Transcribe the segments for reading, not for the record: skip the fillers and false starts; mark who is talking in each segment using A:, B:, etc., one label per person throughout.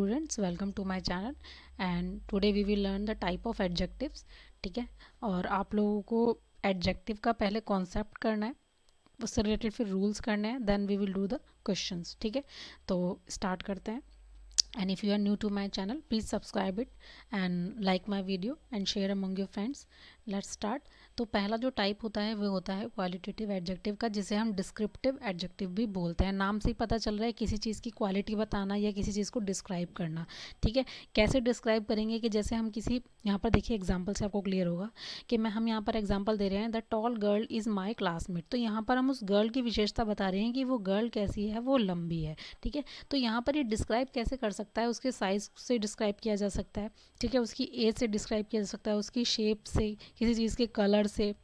A: Students, welcome to my channel and today we will learn the type of adjectives. ठीक है। और आप लोगों को एडजेक्टिव का पहले कॉन्सेप्ट करना है, उससे रिलेटेड फिर रूल्स करने हैं, then we will do the questions. ठीक है, तो स्टार्ट करते हैं। And if you are new to my channel, please subscribe it and like my video and share among your friends. Let's start. तो पहला जो टाइप होता है वो होता है क्वालिटेटिव एडजेक्टिव का, जिसे हम डिस्क्रिप्टिव एडजेक्टिव भी बोलते हैं। नाम से ही पता चल रहा है किसी चीज़ की क्वालिटी बताना या किसी चीज़ को डिस्क्राइब करना। ठीक है, कैसे डिस्क्राइब करेंगे कि जैसे हम किसी, यहाँ पर देखिए एग्जाम्पल से आपको क्लियर होगा कि हम यहाँ पर एग्जाम्पल दे रहे हैं, the tall girl is my classmate. तो यहाँ पर हम उस गर्ल की विशेषता बता रहे हैं कि वो गर्ल कैसी है, वो लंबी है। ठीक है, तो यहाँ पर ये डिस्क्राइब कैसे कर सकता है, उसके साइज़ से डिस्क्राइब किया जा सकता है। ठीक है, उसकी एज से डिस्क्राइब किया जा सकता है, उसकी शेप से, किसी चीज़ के कलर से,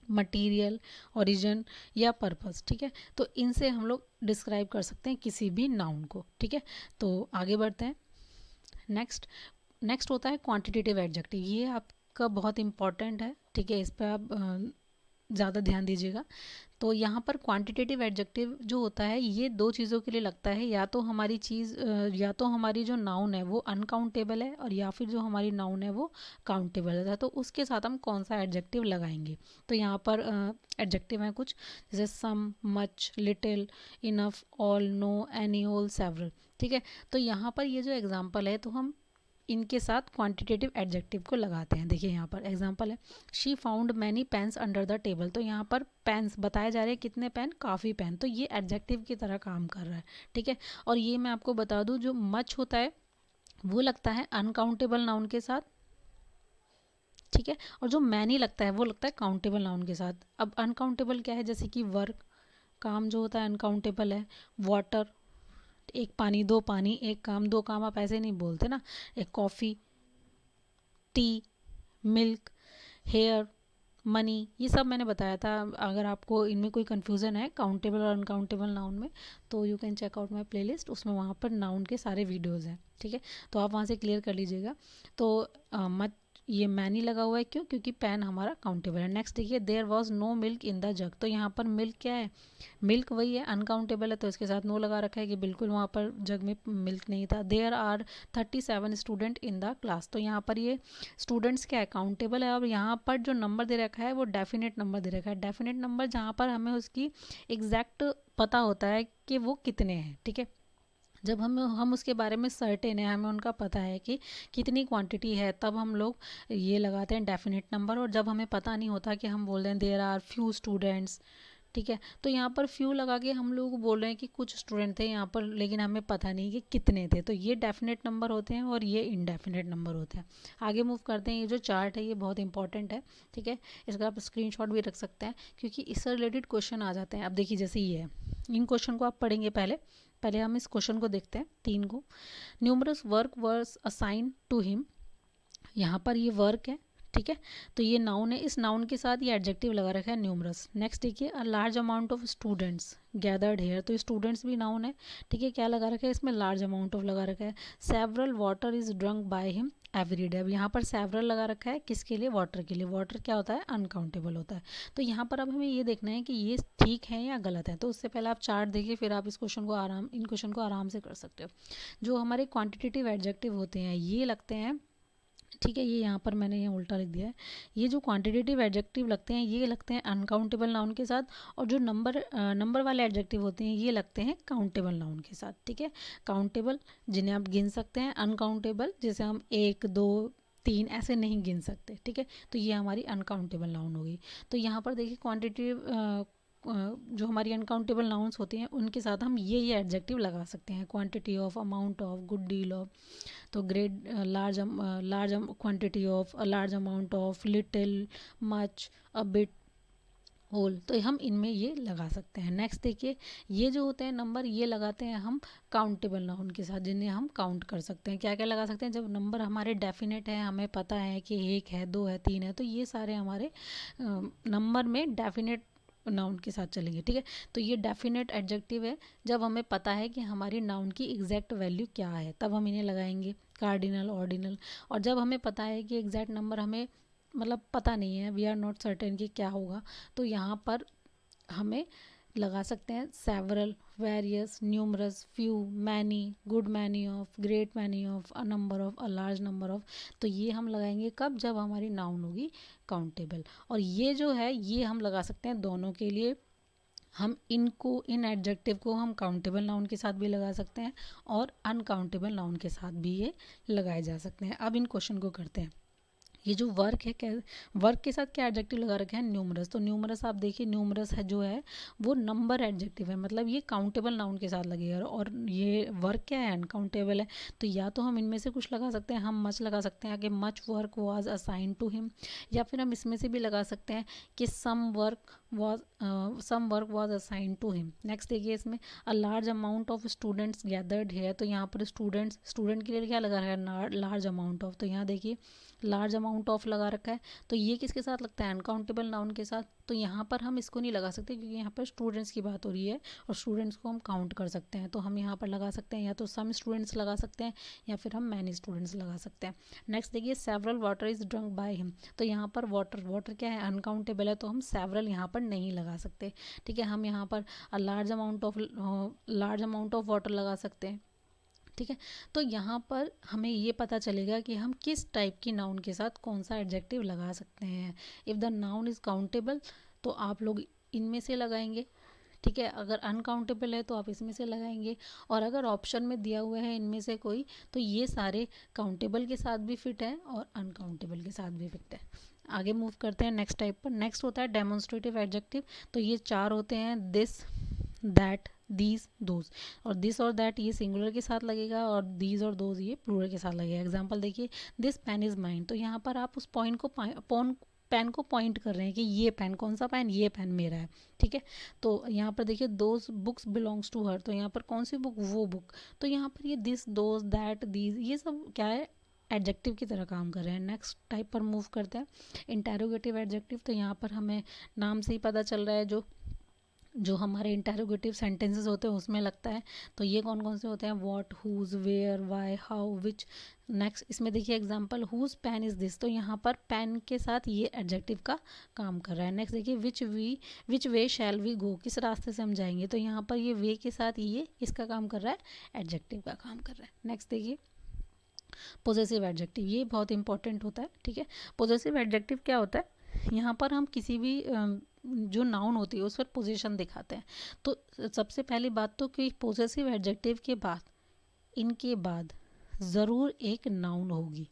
A: मटेरियल, ओरिजिन या पर्पस। ठीक है, तो इनसे हम लोग डिस्क्राइब कर सकते हैं किसी भी नाउन को। ठीक है, तो आगे बढ़ते हैं। नेक्स्ट नेक्स्ट होता है क्वांटिटेटिव एडजेक्टिव। ये आपका बहुत इंपॉर्टेंट है। ठीक है, इस पर आप ज़्यादा ध्यान दीजिएगा। तो यहाँ पर क्वांटिटेटिव एडजेक्टिव जो होता है ये दो चीज़ों के लिए लगता है, या तो हमारी चीज़ या तो हमारी जो नाउन है वो अनकाउंटेबल है, और या फिर जो हमारी नाउन है वो काउंटेबल है। तो उसके साथ हम कौन सा एडजेक्टिव लगाएंगे। तो यहाँ पर एडजेक्टिव हैं कुछ, जैसे some, much, little, enough, all, no, any, all, several. ठीक है, तो यहाँ पर ये जो एग्जाम्पल है तो हम इनके साथ क्वांटिटेटिव एडजेक्टिव को लगाते हैं। देखिए यहाँ पर एग्जांपल है, she found many pens under the table. तो यहाँ पर पेन्स बताए जा रहे हैं, कितने पेन, काफ़ी पेन। तो ये एडजेक्टिव की तरह काम कर रहा है। ठीक है, और ये मैं आपको बता दूँ, जो मच होता है वो लगता है अनकाउंटेबल नाउन के साथ। ठीक है, और जो मैनी लगता है वो लगता है काउंटेबल नाउन के साथ। अब अनकाउंटेबल क्या है, जैसे कि वर्क, काम जो होता है अनकाउंटेबल है। वाटर, एक पानी दो पानी, एक काम दो काम, आप ऐसे नहीं बोलते ना। एक coffee, tea, milk, hair, money, ये सब मैंने बताया था। अगर आपको इनमें कोई कन्फ्यूज़न है काउंटेबल और अनकाउंटेबल नाउन में, तो you can check out my playlist, उसमें वहाँ पर नाउन के सारे वीडियोज़ हैं। ठीक है, तो आप वहाँ से क्लियर कर लीजिएगा। तो मत ये मैनी लगा हुआ है, क्यों, क्योंकि पेन हमारा काउंटेबल है। नेक्स्ट देखिए, there was no milk in the jug. तो यहाँ पर मिल्क क्या है, मिल्क वही है, अनकाउंटेबल है, तो इसके साथ नो लगा रखा है कि बिल्कुल वहाँ पर जग में मिल्क नहीं था। There are 37 student in the class. तो यहाँ पर ये स्टूडेंट्स क्या है, काउंटेबल है, और यहाँ पर जो नंबर दे रखा है वो डेफिनेट नंबर दे रखा है। डेफिनेट नंबर जहाँ पर हमें उसकी एग्जैक्ट पता होता है कि वो कितने हैं। ठीक है, जब हम उसके बारे में सर्टेन है, हमें उनका पता है कि कितनी क्वांटिटी है, तब हम लोग ये लगाते हैं डेफिनेट नंबर। और जब हमें पता नहीं होता कि हम बोल रहे हैं देयर आर फ्यू स्टूडेंट्स। ठीक है, तो यहाँ पर फ्यू लगा के हम लोग बोल रहे हैं कि कुछ स्टूडेंट थे यहाँ पर, लेकिन हमें पता नहीं कि कितने थे। तो ये डेफिनेट नंबर होते हैं और ये इनडेफिनेट नंबर होते हैं। आगे मूव करते हैं। ये जो चार्ट है ये बहुत इंपॉर्टेंट है। ठीक है, इसका आप स्क्रीनशॉट भी रख सकते हैं, क्योंकि इससे रिलेटेड क्वेश्चन आ जाते हैं। अब देखिए जैसे ये है, इन क्वेश्चन को आप पढ़ेंगे पहले। पहले हम इस क्वेश्चन को देखते हैं, तीन को। Numerous work was assign to him. यहाँ पर ये वर्क है। ठीक है, तो ये नाउन है, इस नाउन के साथ ये एडजेक्टिव लगा रखा है न्यूमरस। नेक्स्ट देखिए, a large amount of students gathered here. तो स्टूडेंट्स भी नाउन है। ठीक है, क्या लगा रखा है इसमें, लार्ज अमाउंट ऑफ लगा रखा है। Several water is drunk by him every day. अब यहाँ पर सेवरल लगा रखा है किसके लिए, वाटर के लिए। वाटर क्या होता है, अनकाउंटेबल होता है। तो यहाँ पर अब हमें ये देखना है कि ये ठीक है या गलत है। तो उससे पहले आप चार्ट देखिए, फिर आप इन क्वेश्चन को आराम से कर सकते हो। जो हमारे क्वांटिटेटिव एडजेक्टिव होते हैं ये लगते हैं, ठीक है, ये यहाँ पर मैंने ये उल्टा लिख दिया है। ये जो क्वांटिटेटिव एडजेक्टिव लगते हैं ये लगते हैं अनकाउंटेबल नाउन के साथ, और जो नंबर वाले एडजेक्टिव होते हैं ये लगते हैं काउंटेबल नाउन के साथ। ठीक है, काउंटेबल जिन्हें आप गिन सकते हैं, अनकाउंटेबल जैसे हम एक दो तीन ऐसे नहीं गिन सकते। ठीक है, तो ये हमारी अनकाउंटेबल नाउन होगी। तो यहाँ पर देखिए क्वांटिटेटिव जो हमारी अनकाउंटेबल नाउन्स होती हैं उनके साथ हम ये एडजेक्टिव लगा सकते हैं, quantity of, amount of, good deal of. तो great, large quantity of, a large amount of, little, much, a bit, whole. तो हम इनमें ये लगा सकते हैं। नेक्स्ट देखिए, ये जो होते हैं नंबर ये लगाते हैं हम काउंटेबल नाउन के साथ, जिन्हें हम काउंट कर सकते हैं। क्या क्या लगा सकते हैं, जब नंबर हमारे डेफिनेट है, हमें पता है कि एक है, दो है, तीन है, तो ये सारे हमारे नंबर में डेफिनेट नाउन के साथ चलेंगे। ठीक है, तो ये डेफिनेट एडजेक्टिव है, जब हमें पता है कि हमारी नाउन की एग्जैक्ट वैल्यू क्या है तब हम इन्हें लगाएंगे, कार्डिनल, ऑर्डिनल। और जब हमें पता है कि एग्जैक्ट नंबर हमें मतलब पता नहीं है, वी आर नॉट सर्टेन कि क्या होगा, तो यहाँ पर हमें लगा सकते हैं several, various, numerous, few, many, good many of, great many of, a number of, a large number of. तो ये हम लगाएंगे कब, जब हमारी नाउन होगी काउंटेबल। और ये जो है ये हम लगा सकते हैं दोनों के लिए। हम इनको, इन एडजेक्टिव को हम काउंटेबल नाउन के साथ भी लगा सकते हैं और अनकाउंटेबल नाउन के साथ भी ये लगाए जा सकते हैं। अब इन क्वेश्चन को करते हैं। ये जो वर्क है, क्या वर्क के साथ क्या एडजेक्टिव लगा रखे हैं, न्यूमरस। तो न्यूमरस आप देखिए, न्यूमरस है जो है वो नंबर एडजेक्टिव है, मतलब ये काउंटेबल नाउन के साथ लगेगा। और ये वर्क क्या है, अनकाउंटेबल है। तो या तो हम इनमें से कुछ लगा सकते हैं, हम मच लगा सकते हैं, कि much work was assign to him. या फिर हम इसमें से भी लगा सकते हैं कि some work was assign to him. Next देखिए इसमें, a large amount of students gathered है। तो यहाँ पर स्टूडेंट के लिए क्या लगा रहा है, लार्ज अमाउंट ऑफ। तो यहाँ देखिए लार्ज अमाउंट ऑफ लगा रखा है, तो ये किसके साथ लगता है, अनकाउंटेबल नाउन के साथ। तो यहाँ पर हम इसको नहीं लगा सकते, क्योंकि यहाँ पर स्टूडेंट्स की बात हो रही है और स्टूडेंट्स को हम काउंट कर सकते हैं। तो हम यहाँ पर लगा सकते हैं या तो सम स्टूडेंट्स लगा सकते हैं, या फिर हम मैनी स्टूडेंट्स लगा सकते हैं। नेक्स्ट देखिए, several water is drunk by him. तो यहाँ पर वाटर क्या है, अनकाउंटेबल है, तो हम सेवरल यहाँ पर नहीं लगा सकते। ठीक है, हम यहाँ पर लार्ज अमाउंट ऑफ वाटर लगा सकते हैं। ठीक है, तो यहाँ पर हमें ये पता चलेगा कि हम किस टाइप की नाउन के साथ कौन सा एडजेक्टिव लगा सकते हैं। If the noun is countable तो आप लोग इनमें से लगाएंगे। ठीक है, अगर अनकाउंटेबल है तो आप इसमें से लगाएंगे। और अगर ऑप्शन में दिया हुआ है इनमें से कोई, तो ये सारे काउंटेबल के साथ भी फिट है और अनकाउंटेबल के साथ भी फिट है। आगे मूव करते हैं नेक्स्ट टाइप पर। नेक्स्ट होता है डेमोन्स्ट्रेटिव एडजेक्टिव। तो ये 4 होते हैं, दिस, दैट, दीज, दोज। और दिस और दैट ये सिंगुलर के साथ लगेगा, और दीज और दोज ये प्लूरल के साथ लगेगा। एग्जांपल देखिए, दिस पेन इज़ माइन। तो यहाँ पर आप उस पॉइंट को पेन को पॉइंट कर रहे हैं कि ये पेन, कौन सा पेन, ये पेन मेरा है। ठीक है, तो यहाँ पर देखिए, those books belongs to her. तो यहाँ पर कौन सी बुक, वो बुक। तो यहाँ पर ये दिस, दोज, दैट, दीज ये सब क्या है, एडजेक्टिव की तरह काम कर रहे हैं। नेक्स्ट टाइप पर मूव करते हैं, इंटेरोगेटिव एडजेक्टिव। तो यहाँ पर हमें नाम से ही पता चल रहा है, जो हमारे इंटेरोगेटिव सेंटेंसेस होते हैं उसमें लगता है। तो ये कौन कौन से होते हैं, what, whose, where, why, how, which. Next इसमें देखिए example, whose pen is this. तो यहाँ पर पेन के साथ ये एडजेक्टिव का काम कर रहा है। नेक्स्ट देखिए, विच वे शैल वी गो, किस रास्ते से हम जाएंगे। तो यहाँ पर ये वे के साथ ये किसका काम कर रहा है, एडजेक्टिव का काम कर रहा है। नेक्स्ट देखिए, पोजेसिव एडजेक्टिव, ये बहुत इंपॉर्टेंट होता है। ठीक है, पोजेसिव एडजेक्टिव क्या होता है, यहाँ पर हम किसी भी जो नाउन होती है उस पर पोजीशन दिखाते हैं। तो सबसे पहली बात तो कि पोजेसिव एडजेक्टिव के बाद, इनके बाद ज़रूर एक नाउन होगी,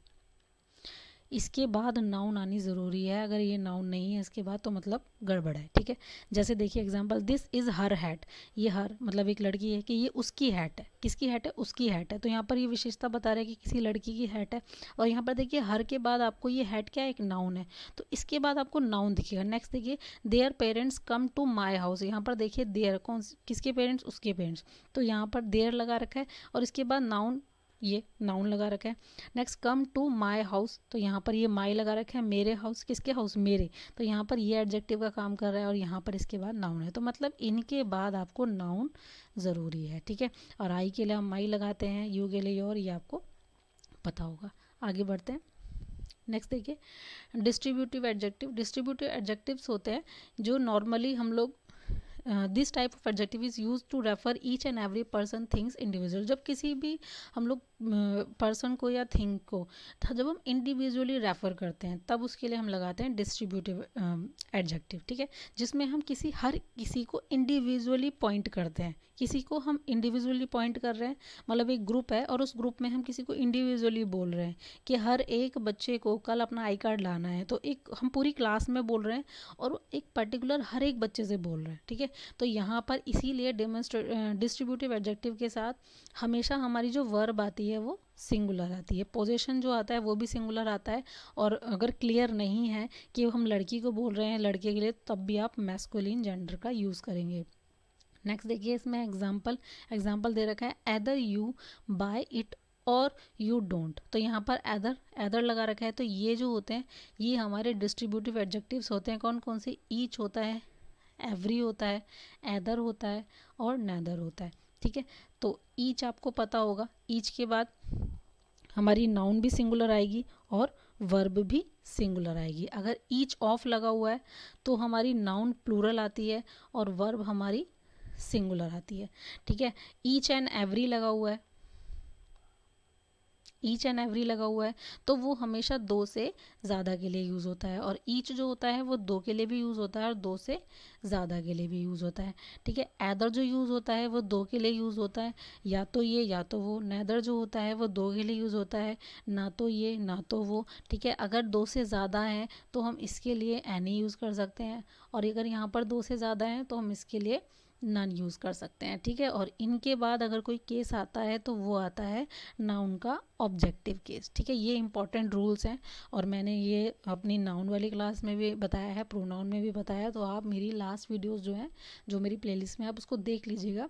A: इसके बाद नाउन आनी ज़रूरी है। अगर ये नाउन नहीं है इसके बाद तो मतलब गड़बड़ है। ठीक है, जैसे देखिए example, this is her hat. ये हर मतलब एक लड़की है, कि ये उसकी हैट है। किसकी हैट है, उसकी हैट है। तो यहाँ पर ये विशेषता बता रहा है कि किसी लड़की की हैट है। और यहाँ पर देखिए, हर के बाद आपको ये हैट क्या है, एक नाउन है, तो इसके बाद आपको नाउन दिखेगा। नेक्स्ट देखिए, their parents come to my house. यहाँ पर देखिए देयर, किसके पेरेंट्स, उसके पेरेंट्स। तो यहाँ पर देयर लगा रखा है और इसके बाद नाउन, ये नाउन लगा रखा है। Next, come to my house. तो यहाँ पर ये माई लगा रखा है, मेरे हाउस, किसके हाउस, मेरे। तो यहाँ पर ये एडजेक्टिव का काम कर रहा है और यहाँ पर इसके बाद नाउन है। तो मतलब इनके बाद आपको नाउन ज़रूरी है। ठीक है, और आई के लिए हम माई लगाते हैं, यू के लिए और, ये आपको पता होगा। आगे बढ़ते हैं। नेक्स्ट देखिए, डिस्ट्रीब्यूटिव एडजेक्टिव। डिस्ट्रीब्यूटिव एडजेक्टिव्स होते हैं जो नॉर्मली हम लोग, this type of adjective is use to refer each and every person, things, individual. जब किसी भी हम लोग पर्सन को या थिंग को जब हम इंडिविजुअली रेफर करते हैं तब उसके लिए हम लगाते हैं डिस्ट्रीब्यूटिव एडजेक्टिव। ठीक है, जिसमें हम हर किसी को इंडिविजुअली पॉइंट करते हैं। किसी को हम इंडिविजुअली पॉइंट कर रहे हैं, मतलब एक ग्रुप है और उस ग्रुप में हम किसी को इंडिविजुअली बोल रहे हैं कि हर एक बच्चे को कल अपना आई कार्ड लाना है। तो एक हम पूरी क्लास में बोल रहे हैं और एक पर्टिकुलर हर एक बच्चे से बोल रहे हैं। ठीक है, तो यहाँ पर इसीलिए डिस्ट्रीब्यूटिव एडजेक्टिव के साथ हमेशा हमारी जो वर्ब आती है वो सिंगुलर आती है, पोजीशन जो आता है वो भी सिंगुलर आता है। और अगर क्लियर नहीं है कि हम लड़की को बोल रहे हैं लड़के के लिए, तब भी आप मैस्कुलिन जेंडर का यूज़ करेंगे। नेक्स्ट देखिए, इसमें एग्जाम्पल दे रखा है, एदर यू बाय इट और यू डोंट। तो यहाँ पर एदर लगा रखा है। तो ये जो होते हैं ये हमारे डिस्ट्रीब्यूटिव एडजेक्टिव्स होते हैं। कौन कौन से, ईच होता है, एवरी होता है, एदर होता है और नेदर होता है। ठीक है, तो ईच आपको पता होगा, ईच के बाद हमारी नाउन भी सिंगुलर आएगी और वर्ब भी सिंगुलर आएगी। अगर ईच ऑफ लगा हुआ है तो हमारी नाउन प्लूरल आती है और वर्ब हमारी सिंगुलर आती है, ठीक है। ईच एंड एवरी लगा हुआ है, ईच एंड एवरी लगा हुआ है तो वो हमेशा दो से ज़्यादा के लिए यूज़ होता है, और ईच जो होता है वो दो के लिए भी यूज़ होता है और दो से ज़्यादा के लिए भी यूज़ होता है, ठीक है। एदर जो यूज़ होता है वो दो के लिए यूज़ होता है, या तो ये या तो वो। नेदर जो होता है वो दो के लिए यूज़ होता है, ना तो ये ना तो वो, ठीक है। अगर दो से ज़्यादा है तो हम इसके लिए एनी यूज़ कर सकते हैं, और अगर यहाँ पर दो से ज़्यादा है तो हम इसके लिए नन यूज़ कर सकते हैं, ठीक है। और इनके बाद अगर कोई केस आता है तो वो आता है नाउन का ऑब्जेक्टिव केस, ठीक है। ये इंपॉर्टेंट रूल्स हैं, और मैंने ये अपनी नाउन वाली क्लास में भी बताया है, प्रोनाउन में भी बताया, तो आप मेरी लास्ट वीडियोस जो हैं, जो मेरी प्लेलिस्ट में, आप उसको देख लीजिएगा,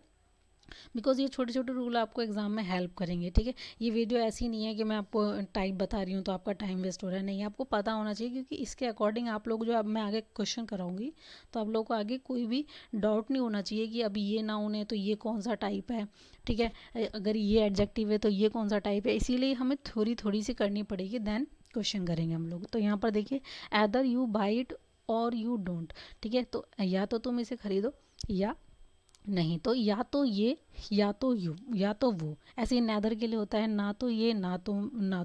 A: बिकॉज ये छोटे छोटे रूल आपको एग्जाम में हेल्प करेंगे, ठीक है। ये वीडियो ऐसी नहीं है कि मैं आपको टाइप बता रही हूँ तो आपका टाइम वेस्ट हो रहा है, नहीं, आपको पता होना चाहिए, क्योंकि इसके अकॉर्डिंग आप लोग जो अब मैं आगे क्वेश्चन कराऊंगी तो आप लोगों को आगे कोई भी डाउट नहीं होना चाहिए कि अभी ये नाउन है तो ये कौन सा टाइप है, ठीक है। अगर ये एडजेक्टिव है तो ये कौन सा टाइप है, इसीलिए हमें थोड़ी थोड़ी सी करनी पड़ेगी, देन क्वेश्चन करेंगे हम लोग। तो यहाँ पर देखिए, एदर यू बाई इट और यू डोंट, ठीक है। तो या तो तुम इसे खरीदो या नहीं, तो या तो ये या तो यू या तो वो, ऐसे ही नैदर के लिए होता है, ना तो ये ना तो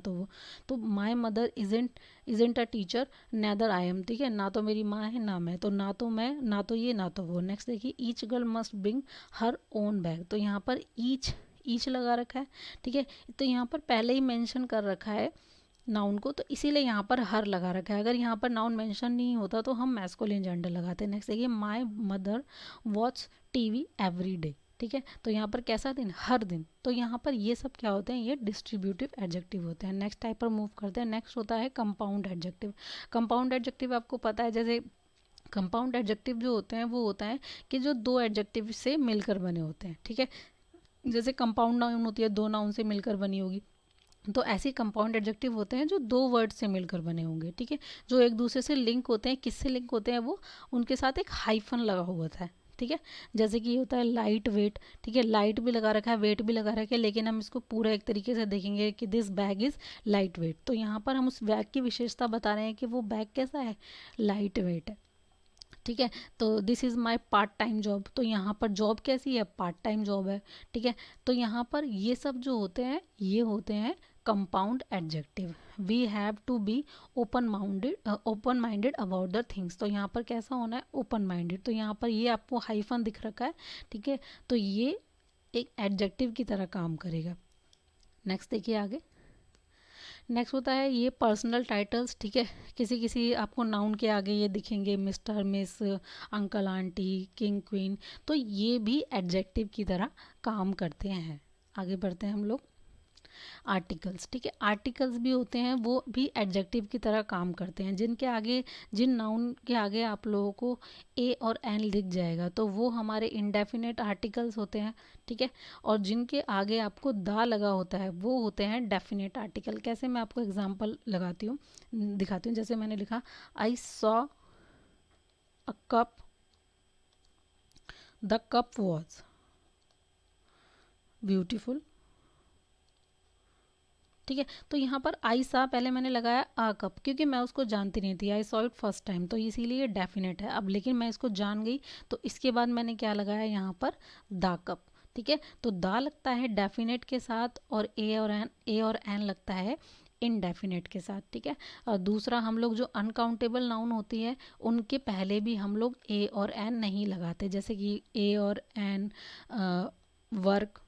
A: वो। तो my mother isn't a teacher, neither I am, ठीक है, ना तो मेरी माँ है ना मैं, तो ना तो मैं ना तो ये ना तो वो। नेक्स्ट देखिए, each girl must bring her own bag, तो यहाँ पर ईच लगा रखा है, ठीक है। तो यहाँ पर पहले ही मेंशन कर रखा है नाउन को, तो इसीलिए यहाँ पर हर लगा रखा है। अगर यहाँ पर नाउन मेंशन नहीं होता तो हम मैस्कुलिन जेंडर लगाते हैं। नेक्स्ट देखिए, my mother watch TV every day, ठीक है। तो यहाँ पर कैसा दिन, हर दिन। तो यहाँ पर ये सब क्या होते हैं, ये डिस्ट्रीब्यूटिव एडजेक्टिव होते हैं। नेक्स्ट टाइप पर मूव करते हैं। नेक्स्ट होता है कंपाउंड एडजेक्टिव। कंपाउंड एडजेक्टिव आपको पता है, जैसे कंपाउंड एडजेक्टिव जो होते हैं वो होता है कि जो दो एडजेक्टिव से मिलकर बने होते हैं, ठीक है। जैसे कंपाउंड नाउन होती है, दो नाउन से मिलकर बनी होगी, तो ऐसे कंपाउंड एडजेक्टिव होते हैं जो दो वर्ड से मिलकर बने होंगे, ठीक है। जो एक दूसरे से लिंक होते हैं, किससे लिंक होते हैं, वो उनके साथ एक हाइफन लगा हुआ होता है, ठीक है। जैसे कि ये होता है लाइट वेट, ठीक है, लाइट भी लगा रखा है, वेट भी लगा रखा है, लेकिन हम इसको पूरा एक तरीके से देखेंगे कि this bag is light weight, तो यहाँ पर हम उस बैग की विशेषता बता रहे हैं कि वो बैग कैसा है, लाइट वेट है, ठीक है। तो this is my part time job, तो यहाँ पर जॉब कैसी है, पार्ट टाइम जॉब है, ठीक है। तो यहाँ पर ये सब जो होते हैं ये होते हैं compound adjective. We have to be open minded about the things, तो यहाँ पर कैसा होना है, ओपन माइंडेड। तो यहाँ पर ये आपको हाइफन दिख रखा है, ठीक है। तो ये एक एडजेक्टिव की तरह काम करेगा। नेक्स्ट देखिए आगे। नेक्स्ट होता है ये पर्सनल टाइटल्स, ठीक है। किसी किसी आपको नाउन के आगे ये दिखेंगे, mister, miss, uncle, aunty, king, queen, तो ये भी एडजेक्टिव की तरह काम करते हैं। आगे बढ़ते हैं हम लोग। आर्टिकल्स, ठीक है, आर्टिकल्स भी होते हैं, वो भी एडजेक्टिव की तरह काम करते हैं। जिनके आगे, जिन नाउन के आगे आप लोगों को ए और एन दिख जाएगा तो वो हमारे इंडेफिनेट आर्टिकल्स होते हैं, ठीक है। और जिनके आगे आपको दा लगा होता है वो होते हैं डेफिनेट आर्टिकल। कैसे, मैं आपको एग्जांपल लगाती हूँ, दिखाती हूँ। जैसे मैंने लिखा, I saw a cup, the cup was beautiful, ठीक है। तो यहाँ पर आई सा पहले मैंने लगाया आ कप, क्योंकि मैं उसको जानती नहीं थी, I saw it first time, तो इसीलिए डेफिनेट है। अब लेकिन मैं इसको जान गई तो इसके बाद मैंने क्या लगाया यहाँ पर, दा कप, ठीक है। तो दा लगता है डेफिनेट के साथ, और ए और एन लगता है इनडेफिनेट के साथ, ठीक है। और दूसरा, हम लोग जो अनकाउंटेबल नाउन होती है उनके पहले भी हम लोग ए और एन नहीं लगाते, जैसे कि ए और एन वर्क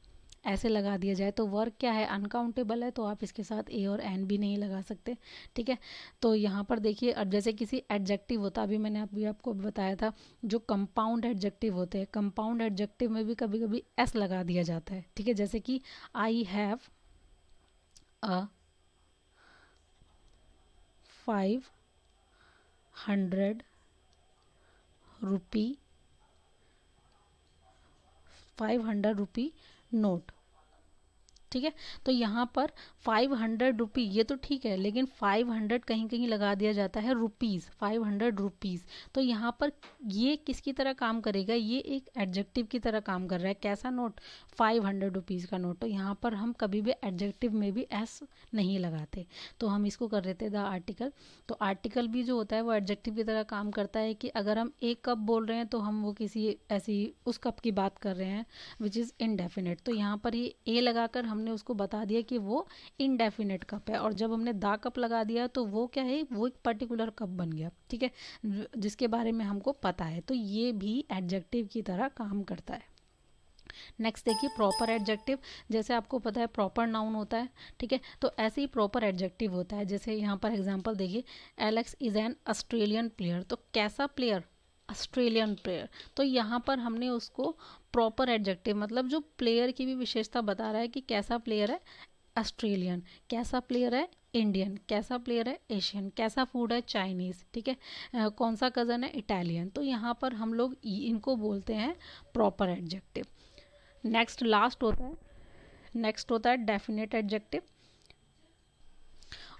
A: ऐसे लगा दिया जाए तो वर्क क्या है, अनकाउंटेबल है, तो आप इसके साथ ए और एन भी नहीं लगा सकते, ठीक है। तो यहाँ पर देखिए, अब जैसे किसी एडजेक्टिव होता, अभी मैंने अभी आपको बताया था, जो कंपाउंड एडजेक्टिव होते हैं, कंपाउंड एडजेक्टिव में भी कभी कभी एस लगा दिया जाता है, ठीक है। जैसे कि I have a 500 rupee 500 rupee note, ठीक है। तो यहाँ पर 500 रुपी, ये तो ठीक है, लेकिन 500 कहीं कहीं लगा दिया जाता है रुपीज़, 500 रुपीज़। तो यहाँ पर ये किसकी तरह काम करेगा, ये एक एडजेक्टिव की तरह काम कर रहा है। कैसा नोट, 500 रुपीज़ का नोट। तो यहाँ पर हम कभी भी एडजेक्टिव में भी एस नहीं लगाते, तो हम इसको कर देते द आर्टिकल। तो आर्टिकल भी जो होता है वो एडजेक्टिव की तरह काम करता है कि अगर हम एक कप बोल रहे हैं तो हम वो किसी ऐसी उस कप की बात कर रहे हैं विच इज़ इनडेफिनेट। तो यहाँ पर ये ए लगाकर हमने उसको बता दिया कि वो इनडेफिनेट कप है, और जब हमने दा कप लगा दिया तो वो क्या है, वो एक पर्टिकुलर कप बन गया, ठीक है, जिसके बारे में हमको पता है। तो ये भी एडजेक्टिव की तरह काम करता है। नेक्स्ट देखिए प्रॉपर एडजेक्टिव। जैसे आपको पता है प्रॉपर नाउन होता है, ठीक है, तो ऐसे ही प्रॉपर एडजेक्टिव होता है। जैसे यहाँ पर एग्जांपल देखिए, Alex is an Australian player. तो कैसा प्लेयर, ऑस्ट्रेलियन प्लेयर। तो यहाँ पर हमने उसको प्रॉपर एडजेक्टिव, मतलब जो प्लेयर की भी विशेषता बता रहा है कि कैसा प्लेयर है, ऑस्ट्रेलियन। कैसा प्लेयर है, इंडियन। कैसा प्लेयर है, एशियन। कैसा फूड है, चाइनीज़, ठीक है। कौन सा कज़न है, इटालियन। तो यहाँ पर हम लोग इनको बोलते हैं प्रॉपर एडजेक्टिव। नेक्स्ट लास्ट होता है, नेक्स्ट होता है डेफिनेट एडजेक्टिव,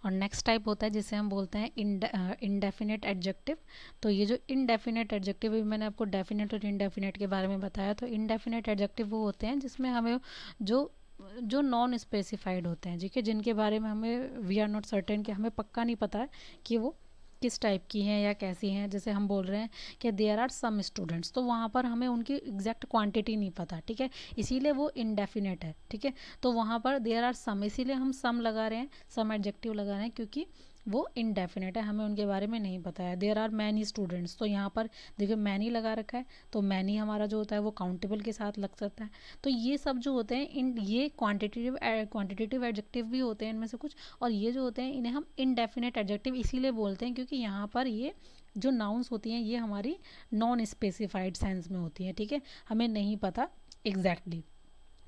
A: और नेक्स्ट टाइप होता है जिसे हम बोलते हैं इनडेफिनेट एडजेक्टिव। तो ये जो इनडेफिनेट एडजेक्टिव है, मैंने आपको डेफिनेट और इनडेफिनेट के बारे में बताया। तो इनडेफिनेट एडजेक्टिव वो होते हैं जिसमें हमें जो जो नॉन स्पेसिफाइड होते हैं, ठीक है, जिनके बारे में हमें वी आर नॉट सर्टेन, कि हमें पक्का नहीं पता है कि वो किस टाइप की हैं या कैसी हैं। जैसे हम बोल रहे हैं कि देयर आर सम स्टूडेंट्स, तो वहाँ पर हमें उनकी एग्जैक्ट क्वांटिटी नहीं पता, ठीक है, इसीलिए वो इनडेफिनेट है, ठीक है। तो वहाँ पर देयर आर सम, इसीलिए हम सम लगा रहे हैं, सम एडजेक्टिव लगा रहे हैं, क्योंकि वो इनडेफिनेट है, हमें उनके बारे में नहीं पता है। देयर आर मैनी स्टूडेंट्स, तो यहाँ पर देखिए मैनी लगा रखा है, तो मैनी हमारा जो होता है वो काउंटेबल के साथ लग सकता है। तो ये सब जो होते हैं इन ये क्वांटिटेटिव एडजेक्टिव भी होते हैं इनमें से कुछ, और ये जो होते हैं इन्हें हम इनडेफिनेट एडजेक्टिव इसीलिए बोलते हैं क्योंकि यहाँ पर ये जो नाउन्स होती हैं ये हमारी नॉन स्पेसिफाइड सेंस में होती हैं, ठीक है, हमें नहीं पता एग्जैक्टली,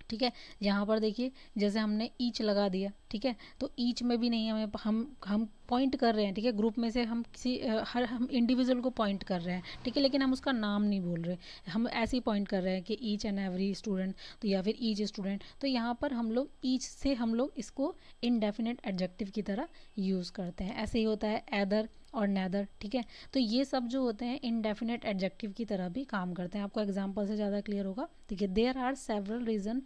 A: ठीक है। यहाँ पर देखिए जैसे हमने ईच लगा दिया, ठीक है, तो ईच में भी नहीं, हमें हम पॉइंट कर रहे हैं, ठीक है, ग्रुप में से हम किसी हर हम इंडिविजुअल को पॉइंट कर रहे हैं, ठीक है, लेकिन हम उसका नाम नहीं बोल रहे, हम ऐसे ही पॉइंट कर रहे हैं कि ईच एंड एवरी स्टूडेंट, तो या फिर ईच स्टूडेंट। तो यहाँ पर हम लोग ईच से हम लोग इसको इनडेफिनेट एडजेक्टिव की तरह यूज़ करते हैं। ऐसे ही होता है एदर और नेदर, ठीक है। तो ये सब जो होते हैं इनडेफिनेट एडजेक्टिव की तरह भी काम करते हैं। आपको एग्जांपल से ज़्यादा क्लियर होगा, ठीक है। There are several reason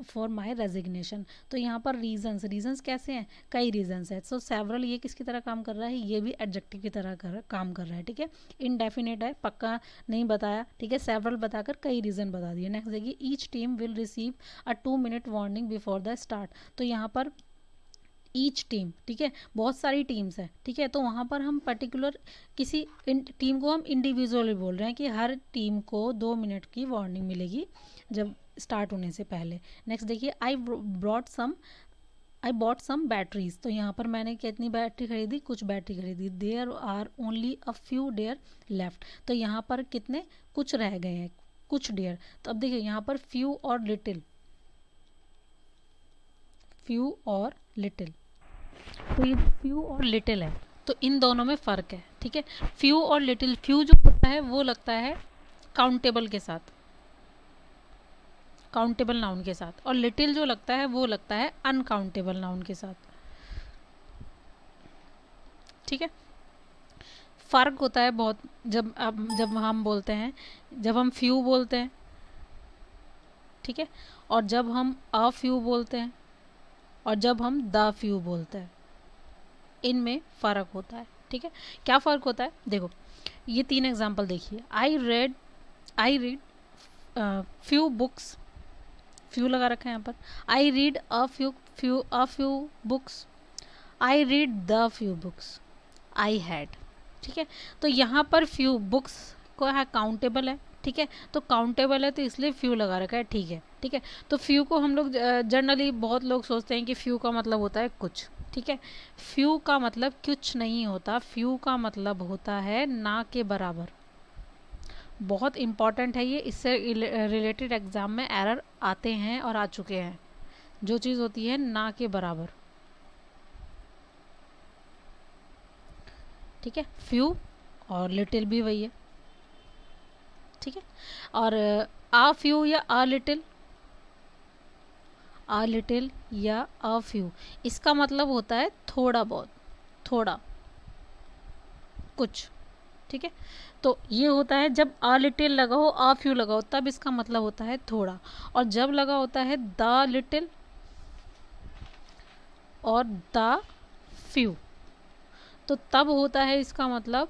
A: for my resignation. तो यहाँ पर रीजंस कैसे हैं, कई रीजंस है। सो सेवरल ये किसकी तरह काम कर रहा है, ये भी एडजेक्टिव की तरह काम कर रहा है, ठीक है। इनडेफिनेट है, पक्का नहीं बताया, ठीक है, सेवरल बताकर कई रीज़न बता दिए। नेक्स्ट देखिए, each team will receive a 2 minute warning before the start. तो यहाँ पर ईच टीम, ठीक है, बहुत सारी टीम्स है, ठीक है, तो वहाँ पर हम पर्टिकुलर किसी टीम को हम इंडिविजुअली बोल रहे हैं कि हर टीम को 2 मिनट की वार्निंग मिलेगी जब स्टार्ट होने से पहले। नेक्स्ट देखिए, आई बॉट सम बैटरीज। तो यहाँ पर मैंने कितनी बैटरी खरीदी, कुछ बैटरी खरीदी। There are only a few dare left. तो यहाँ पर कितने, कुछ रह गए हैं, कुछ डेयर। तो अब देखिए यहाँ पर फ्यू और लिटिल, फ्यू और लिटिल, तो ये फ्यू और लिटिल है, तो इन दोनों में फ़र्क है, ठीक है। फ्यू और लिटिल, फ्यू जो होता है वो लगता है काउंटेबल के साथ, काउंटेबल नाउन के साथ, और लिटिल जो लगता है वो लगता है अनकाउंटेबल नाउन के साथ, ठीक है। फ़र्क होता है बहुत, जब हम बोलते हैं, जब हम फ्यू बोलते हैं, ठीक है, और जब हम अ फ्यू बोलते हैं, और जब हम द फ्यू बोलते हैं, इनमें फ़र्क होता है, ठीक है। क्या फ़र्क होता है, देखो ये 3 एग्जाम्पल देखिए। I read few books, few लगा रखा है यहाँ पर। I read a few books. I read the few books I had, ठीक है। तो यहाँ पर फ्यू बुक्स को है काउंटेबल है, ठीक है, तो काउंटेबल है तो इसलिए फ्यू लगा रखा है, ठीक है, ठीक है। तो फ्यू को हम लोग जनरली बहुत लोग सोचते हैं कि फ्यू का मतलब होता है कुछ, ठीक है। फ्यू का मतलब कुछ नहीं होता, फ्यू का मतलब होता है ना के बराबर। बहुत इंपॉर्टेंट है ये, इससे रिलेटेड एग्जाम में एरर आते हैं और आ चुके हैं। जो चीज़ होती है ना के बराबर, ठीक है, फ्यू और लिटिल भी वही है, ठीक है। और आ फ्यू या आ लिटिल, अ लिटिल या अ फ्यू, इसका मतलब होता है थोड़ा बहुत, थोड़ा कुछ, ठीक है। तो ये होता है जब अ लिटिल लगा हो, अ फ्यू लगा हो, तब इसका मतलब होता है थोड़ा। और जब लगा होता है द लिटिल और द फ्यू, तो तब होता है इसका मतलब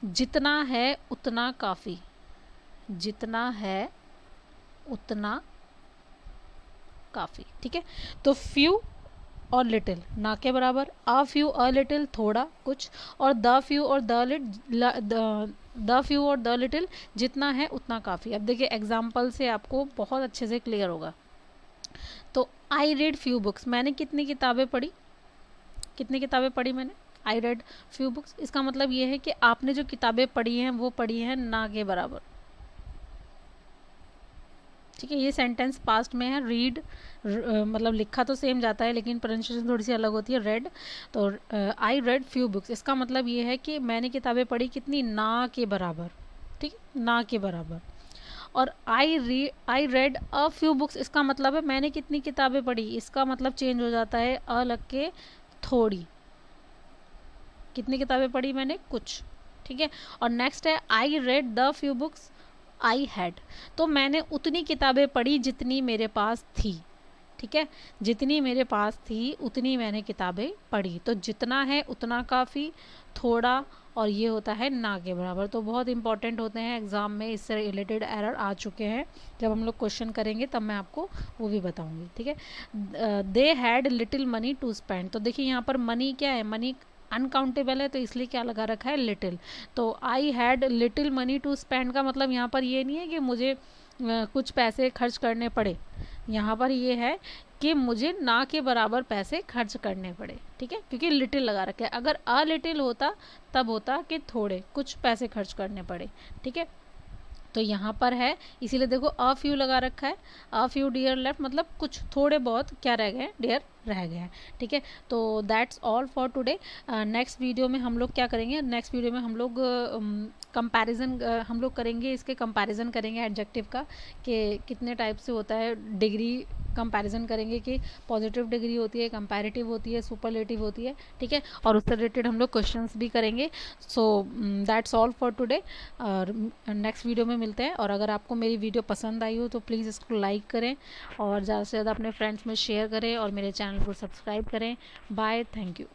A: जितना है उतना काफ़ी, जितना है उतना काफ़ी, ठीक है। तो फ्यू और लिटिल ना के बराबर, अ फ्यू अ लिटिल थोड़ा कुछ, और द फ्यू और द फ्यू और द लिटिल जितना है उतना काफ़ी। अब देखिए एग्जाम्पल से आपको बहुत अच्छे से क्लियर होगा। तो आई रीड फ्यू बुक्स, मैंने कितनी किताबें पढ़ी, कितनी किताबें पढ़ी मैंने, आई रेड फ्यू बुक्स, इसका मतलब ये है कि आपने जो किताबें पढ़ी हैं वो पढ़ी हैं ना के बराबर, ठीक है। ये सेंटेंस पास्ट में है, रीड मतलब लिखा तो सेम जाता है लेकिन प्रोनाउंसिएशन थोड़ी सी अलग होती है, रेड। तो आई रेड फ्यू बुक्स, इसका मतलब ये है कि मैंने किताबें पढ़ी कितनी, ना के बराबर, ठीक है, ना के बराबर। और I read a few books, इसका मतलब है मैंने कितनी किताबें पढ़ी, इसका मतलब चेंज हो जाता है अ लग के थोड़ी, कितनी किताबें पढ़ी मैंने, कुछ, ठीक है। और नेक्स्ट है I read the few books I had, तो मैंने उतनी किताबें पढ़ी जितनी मेरे पास थी, ठीक है, जितनी मेरे पास थी उतनी मैंने किताबें पढ़ी। तो जितना है उतना काफ़ी, थोड़ा, और ये होता है ना के बराबर। तो बहुत इंपॉर्टेंट होते हैं एग्ज़ाम में, इससे रिलेटेड एरर आ चुके हैं, जब हम लोग क्वेश्चन करेंगे तब मैं आपको वो भी बताऊंगी, ठीक है। They had little money to spend, तो देखिए यहाँ पर मनी क्या है, मनी अनकाउंटेबल है तो इसलिए क्या लगा रखा है, लिटिल। तो I had little money to spend का मतलब यहाँ पर ये नहीं है कि मुझे कुछ पैसे खर्च करने पड़े, यहाँ पर ये है कि मुझे ना के बराबर पैसे खर्च करने पड़े, ठीक है, क्योंकि लिटिल लगा रखा है। अगर अ लिटिल होता तब होता कि थोड़े कुछ पैसे खर्च करने पड़े, ठीक है। तो यहाँ पर है इसीलिए देखो अ फ्यू लगा रखा है, अ फ्यू डियर लेफ्ट, मतलब कुछ थोड़े बहुत क्या रह गए, डियर रह गए हैं, ठीक है। तो that's all for today. Next video में हम लोग क्या करेंगे, नेक्स्ट वीडियो में हम लोग कंपैरिजन हम लोग करेंगे, इसके कंपैरिजन करेंगे एडजेक्टिव का, कि कितने टाइप से होता है, डिग्री कंपैरिजन करेंगे कि पॉजिटिव डिग्री होती है, कंपैरेटिव होती है, सुपरलेटिव होती है, ठीक है। और उससे रिलेटेड हम लोग क्वेश्चंस भी करेंगे। So that's all for today, और नेक्स्ट वीडियो में मिलते हैं। और अगर आपको मेरी वीडियो पसंद आई हो तो प्लीज़ इसको लाइक करें और ज़्यादा से ज़्यादा अपने फ्रेंड्स में शेयर करें और मेरे चैनल को सब्सक्राइब करें। Bye, thank you.